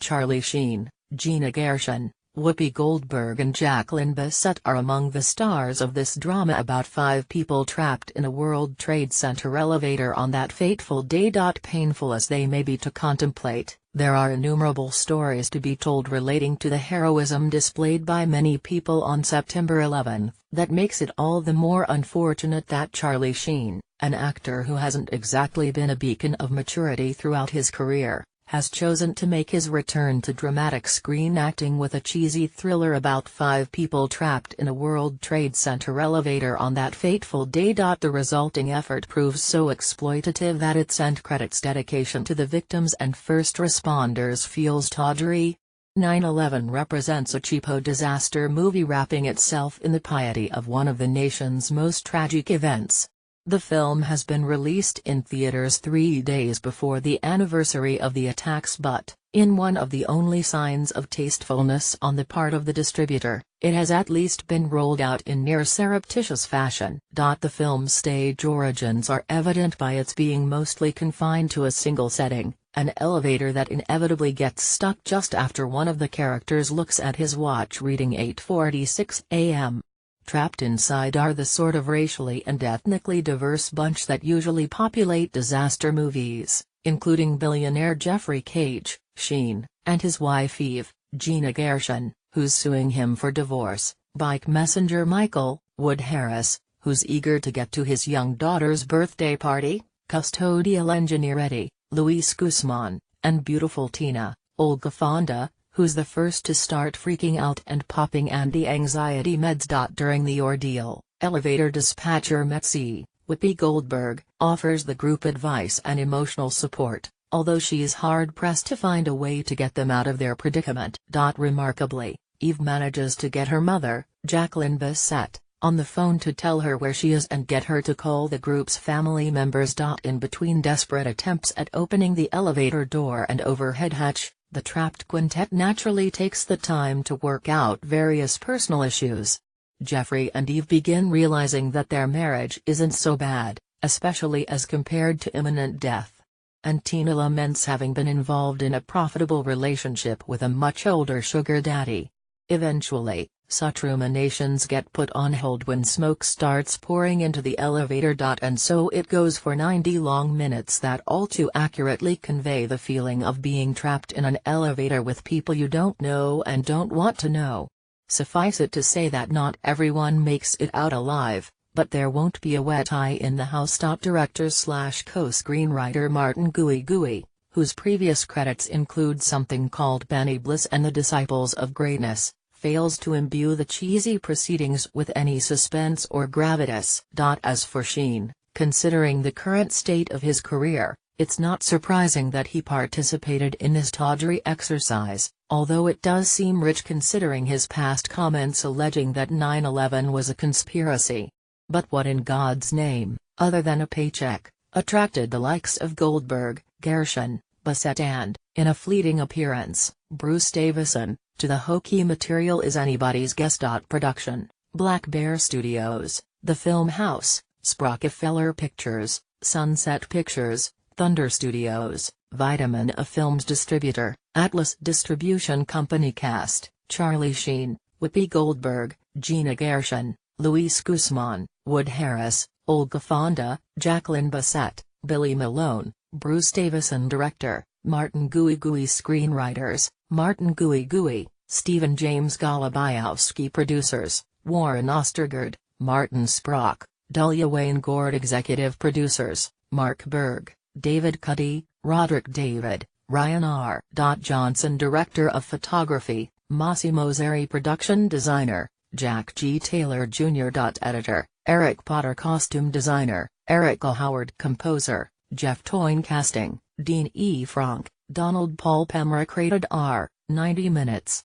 Charlie Sheen, Gina Gershon, Whoopi Goldberg and Jacqueline Bisset are among the stars of this drama about 5 people trapped in a World Trade Center elevator on that fateful day. Painful as they may be to contemplate, there are innumerable stories to be told relating to the heroism displayed by many people on September 11, that makes it all the more unfortunate that Charlie Sheen, an actor who hasn't exactly been a beacon of maturity throughout his career, has chosen to make his return to dramatic screen acting with a cheesy thriller about 5 people trapped in a World Trade Center elevator on that fateful day. The resulting effort proves so exploitative that its end credits dedication to the victims and first responders feels tawdry. 9/11 represents a cheapo disaster movie wrapping itself in the piety of one of the nation's most tragic events. The film has been released in theaters 3 days before the anniversary of the attacks, but, in one of the only signs of tastefulness on the part of the distributor, it has at least been rolled out in near surreptitious fashion. The film's stage origins are evident by its being mostly confined to a single setting, an elevator that inevitably gets stuck just after one of the characters looks at his watch reading 8:46 a.m. Trapped inside are the sort of racially and ethnically diverse bunch that usually populate disaster movies, including billionaire Jeffrey Cage, Sheen, and his wife Eve, Gina Gershon, who's suing him for divorce, bike messenger Michael, Wood Harris, who's eager to get to his young daughter's birthday party, custodial engineer Eddie, Luis Guzman, and beautiful Tina, Olga Fonda, who's the first to start freaking out and popping anti-anxiety meds. During the ordeal, elevator dispatcher Metzi, Whoopi Goldberg, offers the group advice and emotional support, although she is hard-pressed to find a way to get them out of their predicament. Remarkably, Eve manages to get her mother, Jacqueline Bisset, on the phone to tell her where she is and get her to call the group's family members. In between desperate attempts at opening the elevator door and overhead hatch, the trapped quintet naturally takes the time to work out various personal issues. Jeffrey and Eve begin realizing that their marriage isn't so bad, especially as compared to imminent death. And Tina laments having been involved in a profitable relationship with a much older sugar daddy. Eventually, such ruminations get put on hold when smoke starts pouring into the elevator. And so it goes for 90 long minutes that all too accurately convey the feeling of being trapped in an elevator with people you don't know and don't want to know. Suffice it to say that not everyone makes it out alive, but there won't be a wet eye in the house. Director/co-screenwriter Martin Gui, whose previous credits include something called Benny Bliss and The Disciples of Greatness, fails to imbue the cheesy proceedings with any suspense or gravitas. As for Sheen, considering the current state of his career, it's not surprising that he participated in this tawdry exercise, although it does seem rich considering his past comments alleging that 9/11 was a conspiracy. But what in God's name, other than a paycheck, attracted the likes of Goldberg, Gershon, Bisset and, in a fleeting appearance, Bruce Davison, to the hokey material is anybody's guess. Production, Black Bear Studios, The Film House, Sprockefeller Pictures, Sunset Pictures, Thunder Studios, Vitamin A Films Distributor, Atlas Distribution Company. Cast: Charlie Sheen, Whoopi Goldberg, Gina Gershon, Luis Guzman, Wood Harris, Olga Fonda, Jacqueline Bisset, Billy Malone, Bruce Davison. Director, Martin Gui. Screenwriters, Martin Gui, Stephen James Golubayowski. Producers, Warren Ostergaard, Martin Sprock, Dahlia Wayne Gord. Executive Producers, Mark Berg, David Cuddy, Roderick David, Ryan R. Johnson. Director of Photography, Massimo Zeri. Production Designer, Jack G. Taylor Jr. Editor, Eric Potter. Costume Designer, Erica Howard. Composer, Jeff Toyne. Casting, Dean E. Frank, Donald Paul Pemrick. Rated R, 90 minutes.